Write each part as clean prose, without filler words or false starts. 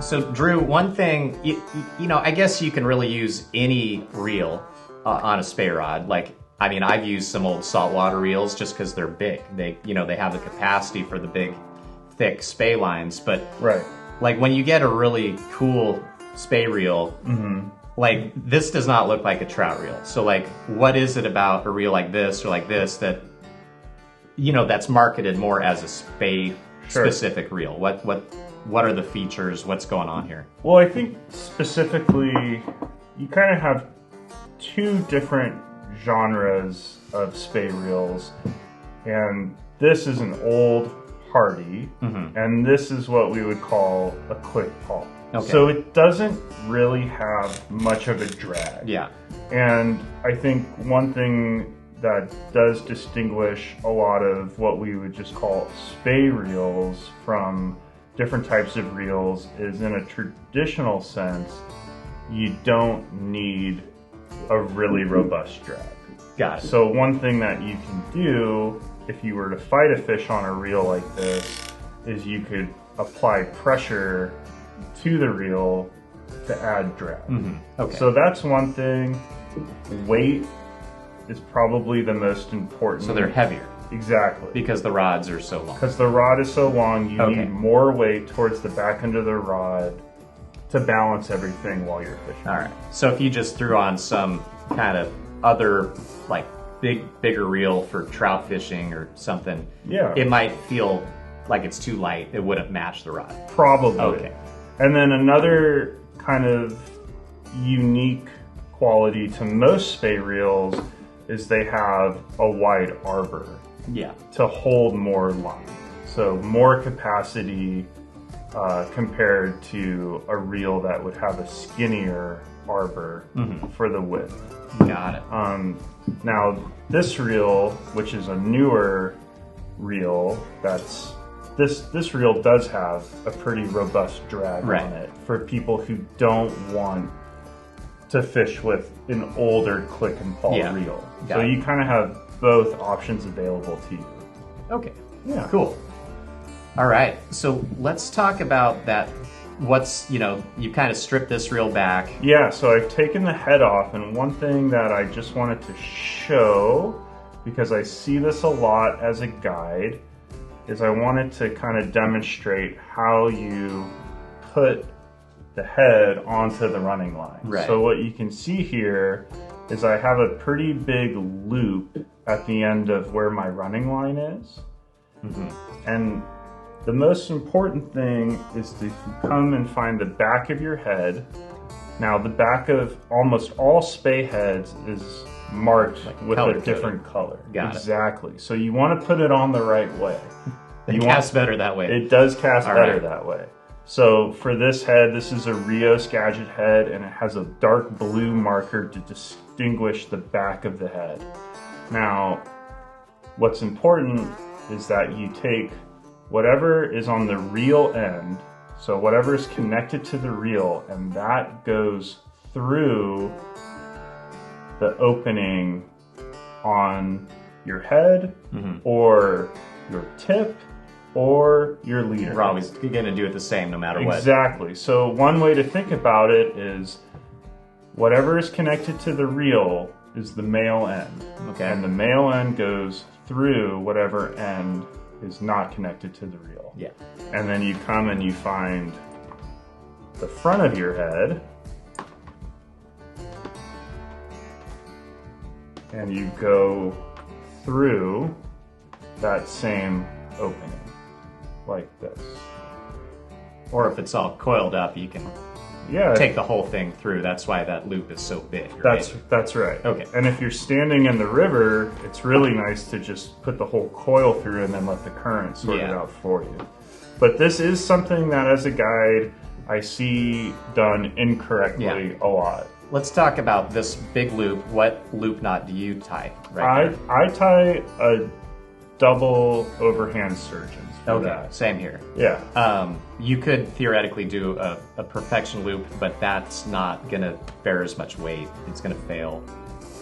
So Drew, one thing, you know, I guess you can really use any reel on a Spey rod. Like, I mean, I've used some old saltwater reels just because they're big. They have the capacity for the big, thick Spey lines. But right, like when you get a really cool Spey reel, like this does not look like a trout reel. So like, what is it about a reel like this or like this that, you know, that's marketed more as a Spey specific reel? What are the features? What's going on here? Well, I think specifically, you kind of have two different genres of Spey reels, and this is an old hardy, and this is what we would call a quick pull. Okay. So it doesn't really have much of a drag. Yeah. And I think one thing that does distinguish a lot of what we would just call Spey reels from different types of reels is, in a traditional sense, you don't need a really robust drag. Got it. So one thing that you can do if you were to fight a fish on a reel like this is you could apply pressure to the reel to add drag. Okay. So that's one thing. Weight is probably the most important. So they're heavier. Exactly. Because the rods are so long. Because the rod is so long, you need more weight towards the back end of the rod to balance everything while you're fishing. All right. So if you just threw on some kind of other, like, bigger reel for trout fishing or something, it might feel like it's too light. It wouldn't match the rod. Probably. Okay. And then another kind of unique quality to most Spey reels is they have a wide arbor. Yeah. To hold more line. So more capacity compared to a reel that would have a skinnier arbor for the width. Got it. Now this reel, which is a newer reel, this reel does have a pretty robust drag on it for people who don't want to fish with an older click and pull reel. So you kind of have both options available to you. Okay. Yeah. Cool. All right. So let's talk about that. What's, you kind of stripped this reel back. Yeah, so I've taken the head off, and one thing that I just wanted to show, because I see this a lot as a guide, is I wanted to kind of demonstrate how you put the head onto the running line. Right. So what you can see here is I have a pretty big loop at the end of where my running line is. And the most important thing is to come and find the back of your head. Now the back of almost all Spey heads is marked with a different color. Exactly. So you want to put it on the right way. It casts better that way. It does cast better that way. So for this head, this is a Rio skagit head, and it has a dark blue marker to distinguish the back of the head. Now, what's important is that you take whatever is on the reel end, so whatever is connected to the reel, and that goes through the opening on your head or your tip or your leader. We're always going to do it the same no matter what. Exactly. So one way to think about it is whatever is connected to the reel is the male end. Okay. And the male end goes through whatever end is not connected to the reel. Yeah. And then you come and you find the front of your head, and you go through that same opening, like this. Or if it's all coiled up, you can take the whole thing through. That's why that loop is so big. Right? That's right. Okay. And if you're standing in the river, it's really nice to just put the whole coil through and then let the current sort it out for you. But this is something that, as a guide, I see done incorrectly a lot. Let's talk about this big loop. What loop knot do you tie? I tie a double overhand surgeons for that. Same here. Yeah. You could theoretically do a perfection loop, but that's not going to bear as much weight. It's going to fail.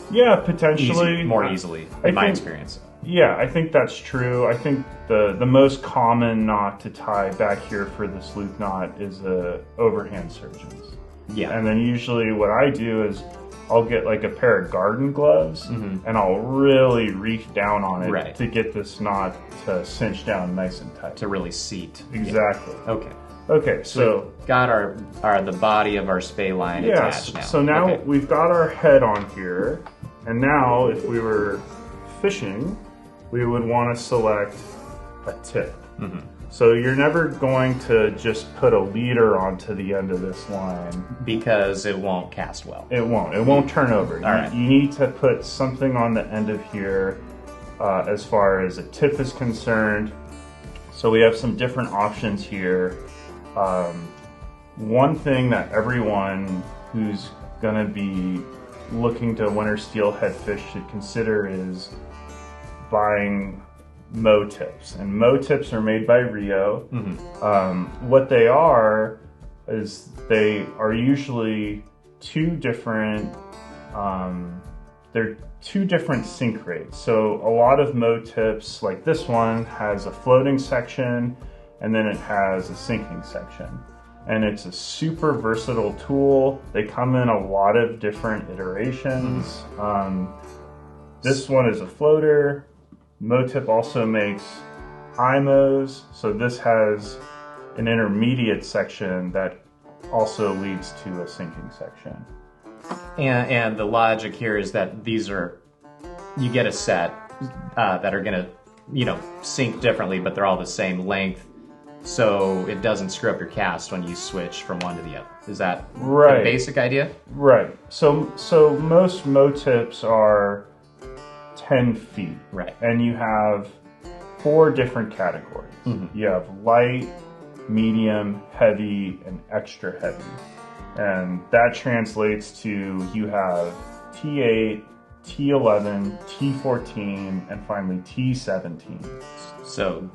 Yeah, potentially. More easily, in my experience. Yeah, I think that's true. I think the most common knot to tie back here for this loop knot is a overhand surgeons. Yeah. And then usually what I do is I'll get like a pair of garden gloves and I'll really reach down on it to get this knot to cinch down nice and tight. To really seat. Exactly. Yeah. Okay. Okay, so we've got the body of our Spey line attached now. So now we've got our head on here, and now if we were fishing, we would want to select a tip. So you're never going to just put a leader onto the end of this line. Because it won't cast well. It won't. It won't turn over. You need to put something on the end of here as far as a tip is concerned. So we have some different options here. One thing that everyone who's going to be looking to winter steelhead fish should consider is buying Mow tips. And Mow tips are made by Rio. What they are is they are usually two different sink rates. So a lot of Mow tips, like this one, has a floating section and then it has a sinking section. And it's a super versatile tool. They come in a lot of different iterations. This one is a floater. Mow tip also makes IMOs, so this has an intermediate section that also leads to a sinking section. And the logic here is that these are, you get a set that are going to, sink differently, but they're all the same length, so it doesn't screw up your cast when you switch from one to the other. Is that the basic idea? Right. So most Mow tips are 10 feet. Right. And you have 4 different categories. You have light, medium, heavy, and extra heavy. And that translates to you have T8, T11, T14, and finally T17. So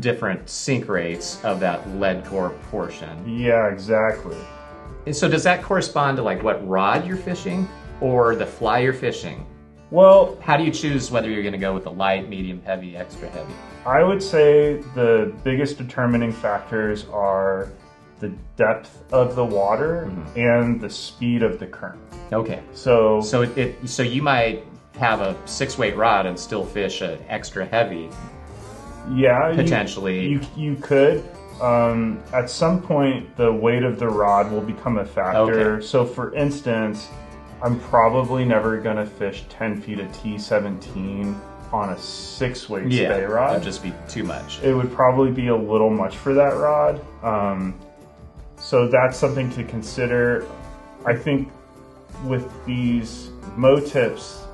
different sink rates of that lead core portion. Yeah, exactly. And so does that correspond to like what rod you're fishing or the fly you're fishing? Well, how do you choose whether you're going to go with the light, medium, heavy, extra heavy? I would say the biggest determining factors are the depth of the water and the speed of the current. Okay. So you might have a 6-weight rod and still fish an extra heavy. Yeah, potentially. You could. At some point, the weight of the rod will become a factor. Okay. So, for instance, I'm probably never going to fish 10 feet of T17 on a 6-weight Spey rod. It would just be too much. It would probably be a little much for that rod. So that's something to consider. I think with these Mow tips,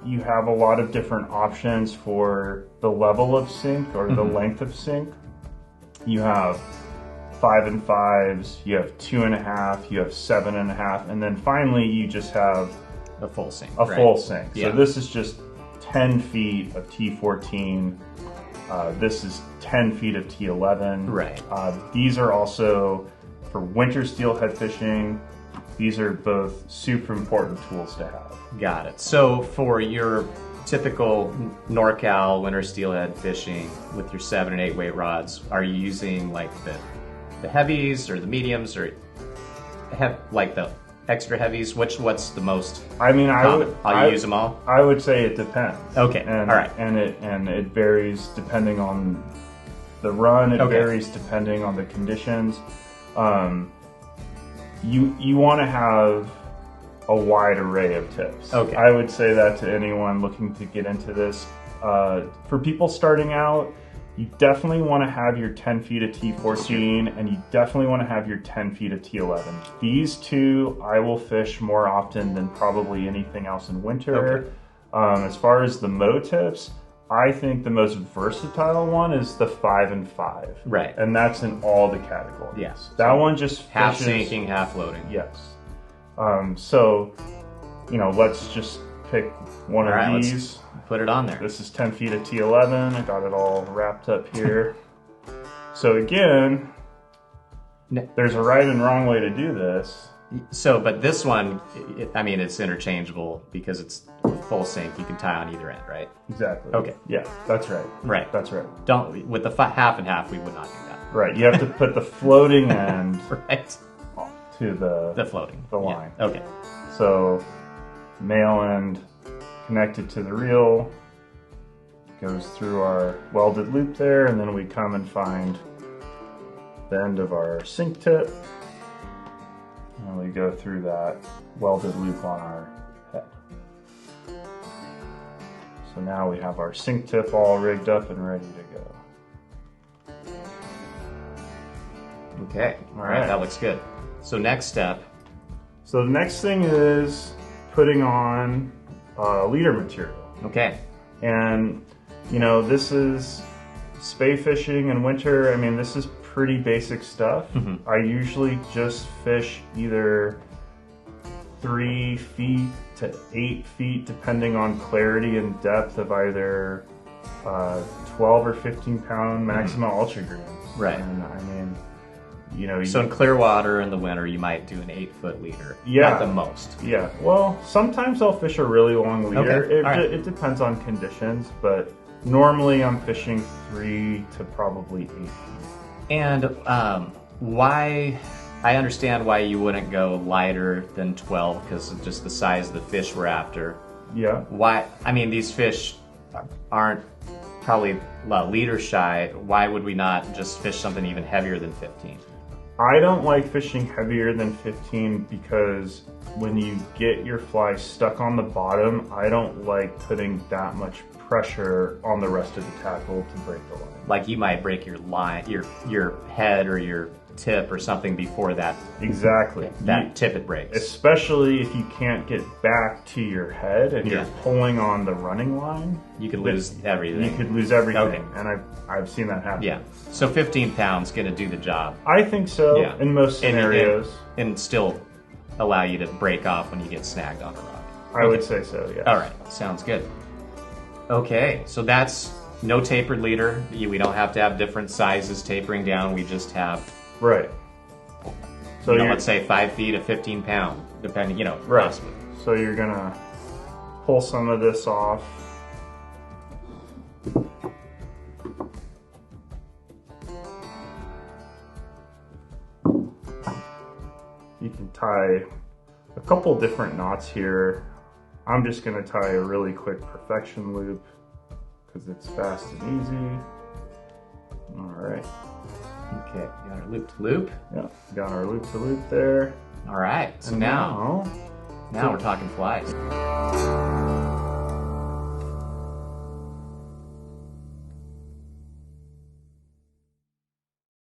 you have a lot of different options for the level of sink or the length of sink. You have 5 and 5s, you have 2.5, you have 7.5, and then finally you just have a full sink. Full sink. Yeah. So this is just 10 feet of T14. This is 10 feet of T11. Right. These are also for winter steelhead fishing. These are both super important tools to have. Got it. So for your typical NorCal winter steelhead fishing with your 7 and 8 weight rods, are you using like the heavies or the mediums or have like the extra heavies? What's the most common? I'll use them all. I would say it depends. Okay. And, all right. And it varies depending on the run. It varies depending on the conditions. You want to have a wide array of tips. Okay. I would say that to anyone looking to get into this. For people starting out, you definitely want to have your 10 feet of T14 and you definitely want to have your 10 feet of T11. These two I will fish more often than probably anything else in winter. Okay. As far as the Mow tips, I think the most versatile one is the 5 and 5. Right. And that's in all the categories. Yes. That one just half fishes, sinking, half floating. Yes. So, let's just pick one of these. Let's put it on there. This is 10 feet of T11. I got it all wrapped up here. So again, there's a right and wrong way to do this. So, but this one, it's interchangeable because it's full sink, you can tie on either end, right? Exactly. Okay. Yeah, that's right. Right. That's right. Don't, with the half and half, we would not do that. Right. You have to put the floating end Right. to the floating. the line. Yeah. Okay. So male end connected to the reel, goes through our welded loop there, and then we come and find the end of our sink tip, and we go through that welded loop on our head. So now we have our sink tip all rigged up and ready to go. Okay. All right. That looks good. So next step. So the next thing is putting on leader material. Okay. And, you know, this is spey fishing in winter. I mean, this is pretty basic stuff. Mm-hmm. I usually just fish either 3 feet to 8 feet, depending on clarity and depth of either 12 or 15 pound Maxima Ultra Greens. Right. And I mean, you know. So in clear water in the winter, you might do an 8-foot leader. Yeah. At the most. Yeah. Well, sometimes I'll fish a really long leader. Okay. It depends on conditions, but normally I'm fishing 3 to probably 8 feet. And why, I understand why you wouldn't go lighter than 12 because of just the size of the fish we're after. Yeah. Why, I mean, these fish aren't probably leader shy. Why would we not just fish something even heavier than 15? I don't like fishing heavier than 15 because when you get your fly stuck on the bottom, I don't like putting that much pressure on the rest of the tackle to break the line. Like you might break your line, your head or your tip or something before that. Exactly. That tip it breaks. Especially if you can't get back to your head and you're pulling on the running line. You could lose everything. You could lose everything. Okay. And I've seen that happen. Yeah. So 15 pounds going to do the job. I think so in most scenarios. And still allow you to break off when you get snagged on a rock. I would say so, yeah. All right. Sounds good. Okay. So that's no tapered leader. We don't have to have different sizes tapering down. We just have... Right. So let's say 5 feet of 15 pound, depending, right. Possibly. So you're gonna pull some of this off. You can tie a couple different knots here. I'm just gonna tie a really quick perfection loop because it's fast and easy. All right. Okay, got our loop to loop. Yeah, got our loop to loop there. All right, so and now we're talking flies.